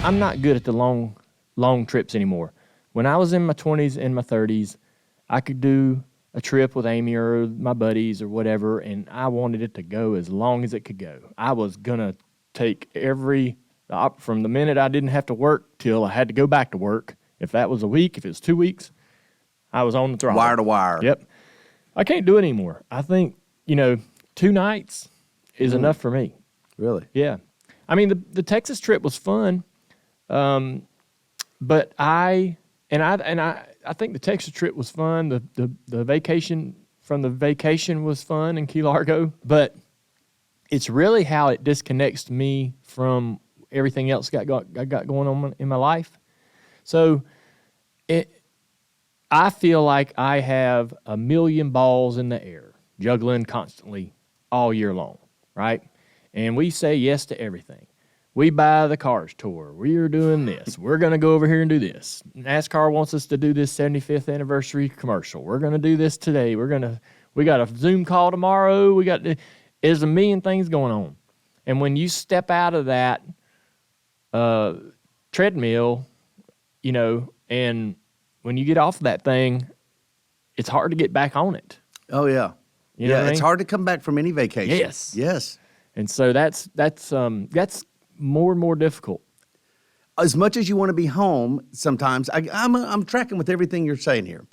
I'm not good at the long trips anymore. When I was in my 20s and my 30s, I could do a trip with Amy or my buddies or whatever, and I wanted it to go as long as it could go. I was going to take from the minute I didn't have to work till I had to go back to work. If that was a week, if it was 2 weeks, I was on the throttle. Wire to wire. Yep. I can't do it anymore. I think, 2 nights is enough for me. Really? Yeah. I mean, the Texas trip was fun, but I think the Texas trip was fun. The vacation was fun in Key Largo, but it's really how it disconnects me from everything else I got going on in my life. So I feel like I have a million balls in the air, juggling constantly all year long, right? And we say yes to everything. We buy the Cars tour. We're doing this. We're going to go over here and do this. NASCAR wants us to do this 75th anniversary commercial. We're going to do this today. We got a Zoom call tomorrow. There's a million things going on. And when you step out of that treadmill, and when you get off that thing, it's hard to get back on it. Oh, yeah. You know what I mean? It's hard to come back from any vacation. Yes. And so that's more and more difficult. As much as you want to be home, sometimes I'm tracking with everything you're saying here.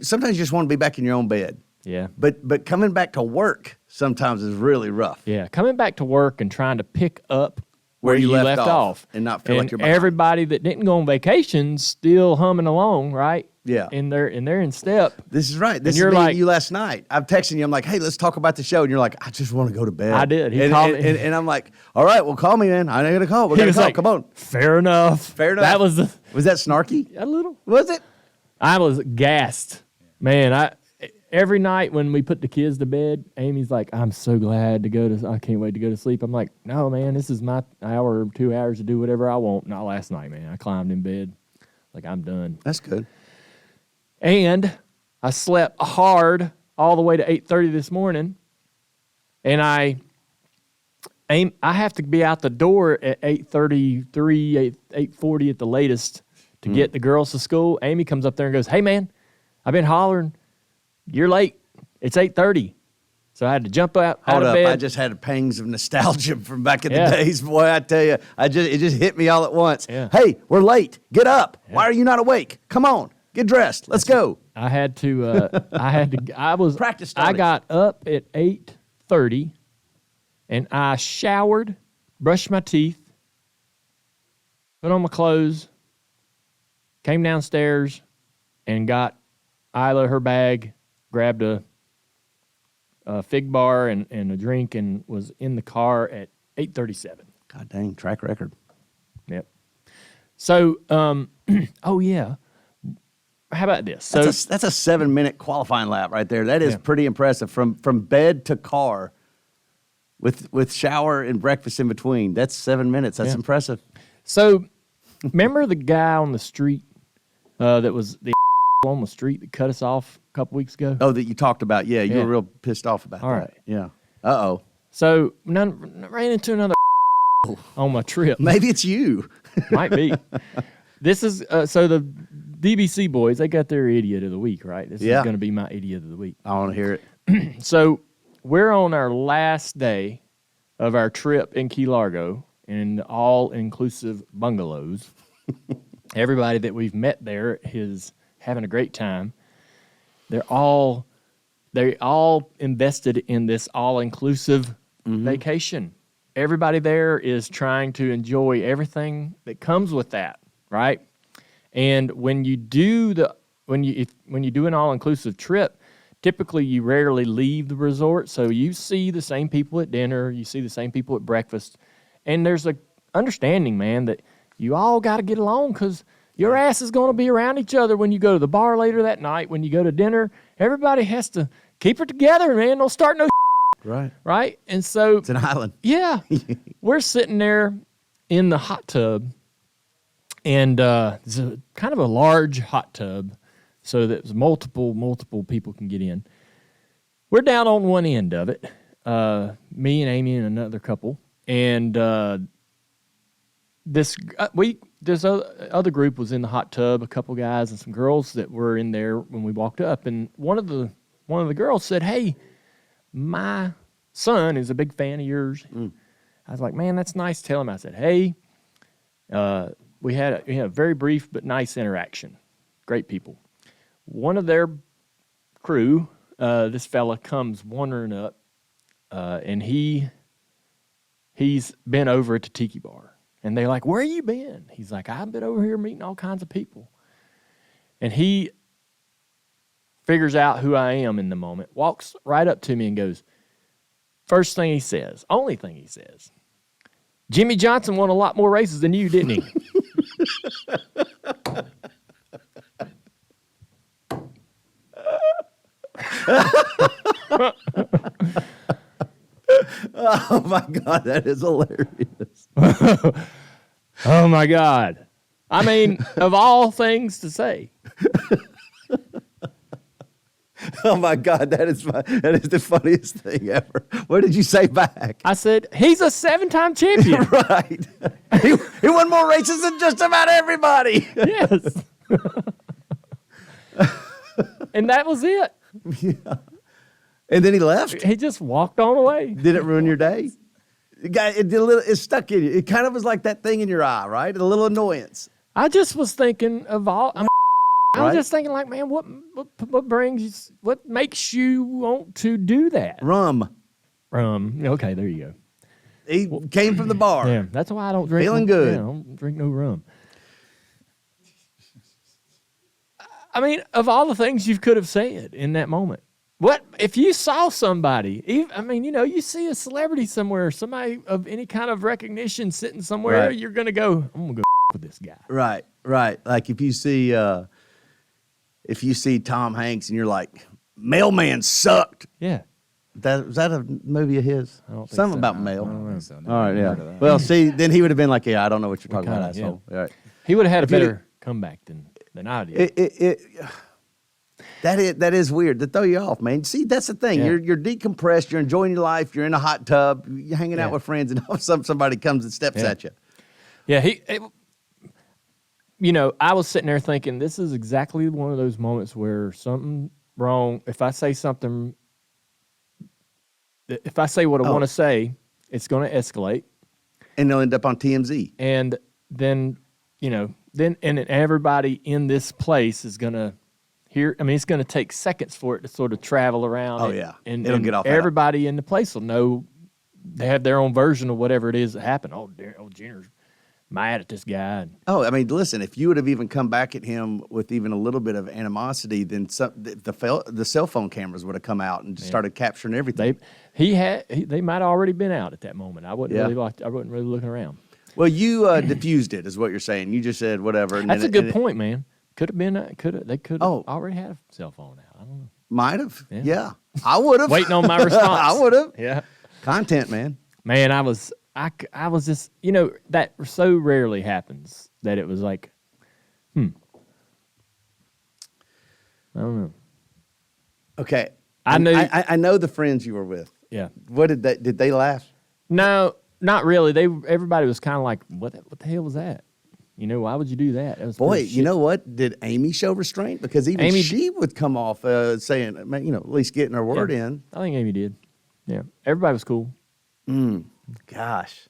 Sometimes you just want to be back in your own bed. Yeah. But coming back to work sometimes is really rough. Yeah, coming back to work and trying to pick up where you left off and not feel like you're behind. Everybody that didn't go on vacation still humming along, right? Yeah. And they're in step. This is right. This is me and you last night. I'm texting you. I'm like, hey, let's talk about the show. And you're like, I just want to go to bed. I did. He called me. And I'm like, all right, well, call me, man. I ain't going to call. We're going to call. Come on. Fair enough. Was that snarky? A little. Was it? I was gassed. Man, every night when we put the kids to bed, Amy's like, I'm so glad I can't wait to go to sleep. I'm like, no, man, this is my hour or 2 hours to do whatever I want. Not last night, man. I climbed in bed. Like, I'm done. That's good. And I slept hard all the way to 8:30 this morning. And I have to be out the door at 8:33, 8:40 at the latest to get the girls to school. Amy comes up there and goes, hey, man, I've been hollering. You're late. It's 8:30. So I had to jump out of bed. I just had pangs of nostalgia from back in the days. Boy, I tell you, it just hit me all at once. Yeah. Hey, we're late. Get up. Yeah. Why are you not awake? Come on. Get dressed. Let's go. I had to, practice started. I got up at 8:30 and I showered, brushed my teeth, put on my clothes, came downstairs and got Isla her bag, grabbed a fig bar and a drink, and was in the car at 8:37. God dang, track record. Yep. So, oh yeah. How about this? So that's a 7-minute qualifying lap right there. That is pretty impressive. From bed to car, with shower and breakfast in between. That's 7 minutes. That's impressive. So, remember the guy on the street that was the on the street that cut us off a couple weeks ago? Oh, that you talked about. Yeah, you were real pissed off about that. All right. Yeah. Uh-oh. So, ran into another on my trip. Maybe it's you. Might be. This is, so the DBC boys, they got their idiot of the week, right? This is going to be my idiot of the week. I want to hear it. So, we're on our last day of our trip in Key Largo in the all-inclusive bungalows. Everybody that we've met there is having a great time. They're all invested in this all-inclusive vacation. Everybody there is trying to enjoy everything that comes with that, right? And when you do when you do an all-inclusive trip, typically you rarely leave the resort, so you see the same people at dinner, you see the same people at breakfast, and there's a understanding, man, that you all got to get along because your ass is going to be around each other when you go to the bar later that night, when you go to dinner. Everybody has to keep it together, man. Don't start no Right. Right? And so it's an island. Yeah. We're sitting there in the hot tub, and it's kind of a large hot tub so that multiple people can get in. We're down on one end of it, me and Amy and another couple, and this other group was in the hot tub, a couple guys and some girls that were in there when we walked up, and one of the girls said, "Hey, my son is a big fan of yours." I was like, "Man, that's nice." Tell him. I said, "Hey, we had a very brief but nice interaction. Great people." One of their crew, this fella comes wandering up, and he's been over at the tiki bar. And they're like, "Where you been?" He's like, "I've been over here meeting all kinds of people." And he figures out who I am in the moment, walks right up to me and goes, first thing he says, only thing he says, "Jimmie Johnson won a lot more races than you, didn't he?" Oh my God, that is hilarious. Oh my God. I mean, of all things to say. Oh my God, that is the funniest thing ever. What did you say back? I said, "He's a 7-time champion." Right. He won more races than just about everybody. Yes. And that was it. Yeah. And then he left? He just walked on away. Did it ruin your day? It stuck in you. It kind of was like that thing in your eye, right? A little annoyance. I just was thinking of all. I was Right? just thinking, like, man, what makes you want to do that? Rum. Okay, there you go. He came from the bar. Yeah, that's why I don't drink. Feeling good. I don't drink no rum. I mean, of all the things you could have said in that moment, what if you saw somebody? You see a celebrity somewhere, somebody of any kind of recognition sitting somewhere, Right. you're gonna go, "I'm gonna go with this guy." Right. Like if you see Tom Hanks and you're like, "Mailman sucked." Yeah. Was that a movie of his? I don't think Something so. about I mail. don't think so. All right, Never yeah. heard of that. Well, see, then he would have been like, "Yeah, I don't know what you're talking about, kinda, asshole." Right. He would have had a If you'd better comeback than I did. That is weird to throw you off, man. See, that's the thing. Yeah. You're decompressed. You're enjoying your life. You're in a hot tub. You're hanging out Yeah. with friends, and all of a sudden somebody comes and steps Yeah. at you. Yeah, I was sitting there thinking, this is exactly one of those moments where something wrong. If I say something, if I say what I want to say, it's going to escalate, And they'll end up on TMZ. and then everybody in this place is going to hear. I mean, it's going to take seconds for it to sort of travel around. Oh, yeah. and It'll get off that. Everybody in the place will know. They have their own version of whatever it is that happened. Jenner's mad at this guy. Oh, I mean, listen, if you would have even come back at him with even a little bit of animosity, then the cell phone cameras would have come out and started capturing everything. They might have already been out at that moment. I wasn't Yeah. I wasn't really looking around. Well, you diffused it, is what you're saying. You just said whatever. And That's then a good point, man. Could have been. They could have Oh. already had a cell phone out. I don't know. Might have. Yeah. Yeah. I would have. Waiting on my response. I would have. Yeah. Content, man. Man, I was just, that so rarely happens that it was like, I don't know. Okay. I knew- I know the friends you were with. Yeah. What did they laugh? No, not really. Everybody was kind of like, what the hell was that? Why would you do that? That was Boy, pretty you shit. know what? Did Amy show restraint? Because even Amy- she would come off saying, at least getting her word Yeah. in. I think Amy did. Yeah. Everybody was cool. Gosh.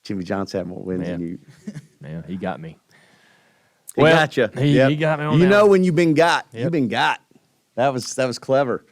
Jimmie Johnson had more wins than Yeah. you. Yeah, he got me. He got you. He got me on You that know one. when you've been got. Yep. You've been got. That was clever.